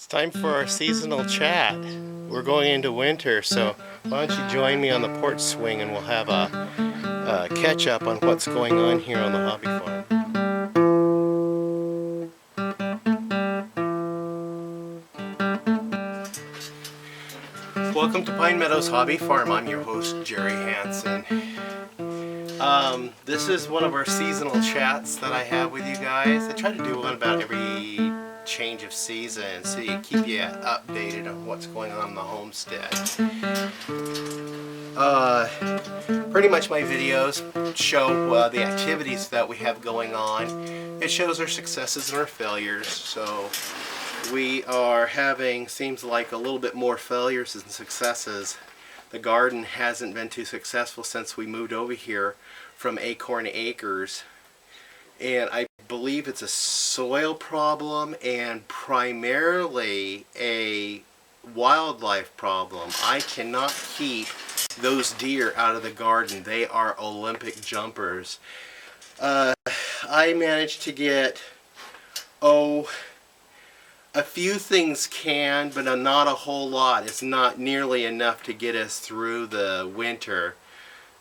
It's time for our seasonal chat. We're going into winter, so why don't you join me on the porch swing and we'll have a catch up on what's going on here on the hobby farm. Welcome to Pine Meadows Hobby Farm. I'm your host, Jerry Hansen. This is one of our seasonal chats that I have with you guys. I try to do one about every change of season so you keep you updated on what's going on in the homestead. Pretty much my videos show the activities that we have going on. It shows our successes and our failures. So we are having, seems like, a little bit more failures than successes. The garden hasn't been too successful since we moved over here from Acorn Acres, and I believe it's a soil problem and primarily a wildlife problem. I cannot keep those deer out of the garden. They are Olympic jumpers. I managed to get a few things canned, but not a whole lot. It's not nearly enough to get us through the winter.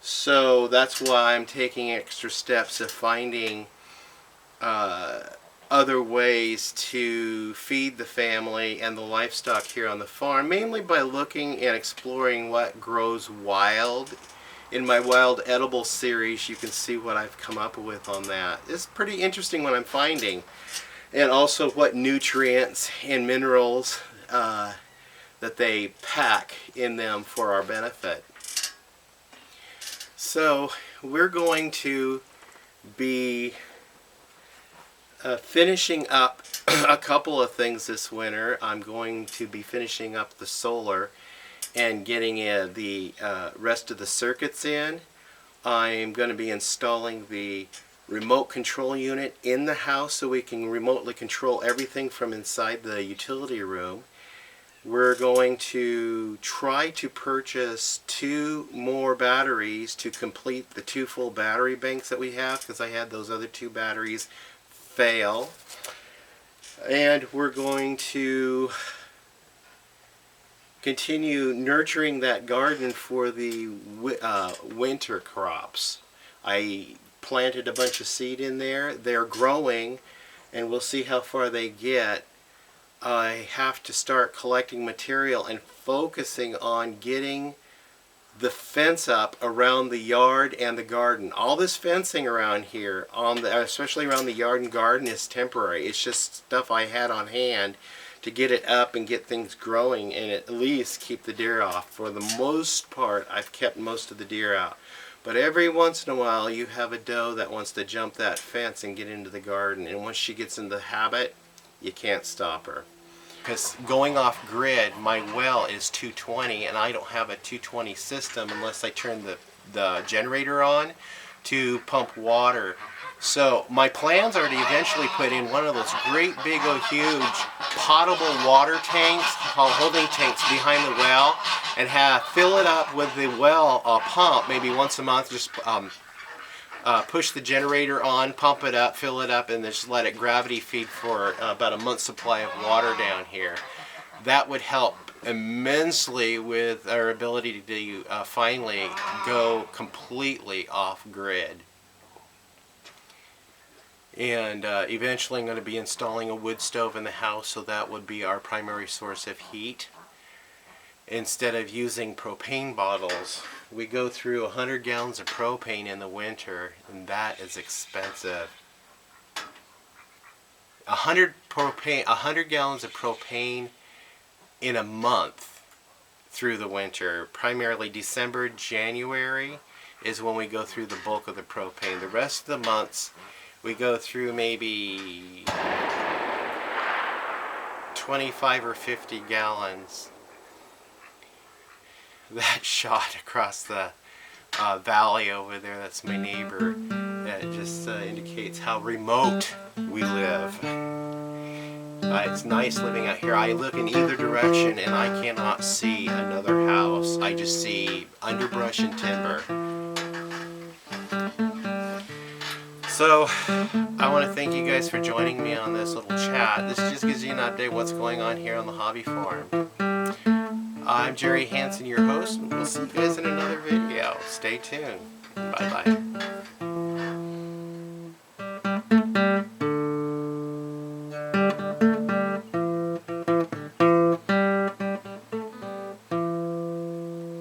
So that's why I'm taking extra steps of finding other ways to feed the family and the livestock here on the farm, mainly by looking and exploring what grows wild. In my wild edible series, you can see what I've come up with on that. It's pretty interesting what I'm finding, and also what nutrients and minerals that they pack in them for our benefit. So we're going to be finishing up a couple of things this winter. I'm going to be finishing up the solar and getting the rest of the circuits in. I'm going to be installing the remote control unit in the house so we can remotely control everything from inside the utility room. We're going to try to purchase 2 more batteries to complete the 2 full battery banks that we have, because I had those other 2 batteries fail. And we're going to continue nurturing that garden for the winter crops. I planted a bunch of seed in there. They're growing, and we'll see how far they get. I have to start collecting material and focusing on getting the fence up around the yard and the garden. All this fencing around here, especially around the yard and garden, is temporary. It's just stuff I had on hand to get it up and get things growing and at least keep the deer off. For the most part, I've kept most of the deer out. But every once in a while, you have a doe that wants to jump that fence and get into the garden. And once she gets in the habit, you can't stop her. Because going off grid, my well is 220, and I don't have a 220 system unless I turn the generator on to pump water. So my plans are to eventually put in one of those great big huge potable water tanks, holding tanks behind the well, and fill it up with the well pump maybe once a month. Just push the generator on, pump it up, fill it up, and just let it gravity feed for about a month's supply of water down here. That would help immensely with our ability to finally go completely off grid. And eventually I'm going to be installing a wood stove in the house, so that would be our primary source of heat. Instead of using propane bottles, we go through 100 gallons of propane in the winter, and that is expensive. 100 gallons of propane in a month through the winter. Primarily December, January is when we go through the bulk of the propane. The rest of the months we go through maybe 25 or 50 gallons. That shot across the valley over there, that's my neighbor. That just indicates how remote we live. It's nice living out here. I look in either direction and I cannot see another house. I just see underbrush and timber. So, I want to thank you guys for joining me on this little chat. This just gives you an update what's going on here on the hobby farm. I'm Jerry Hansen, your host, and we'll see you guys in another video. Stay tuned. Bye-bye.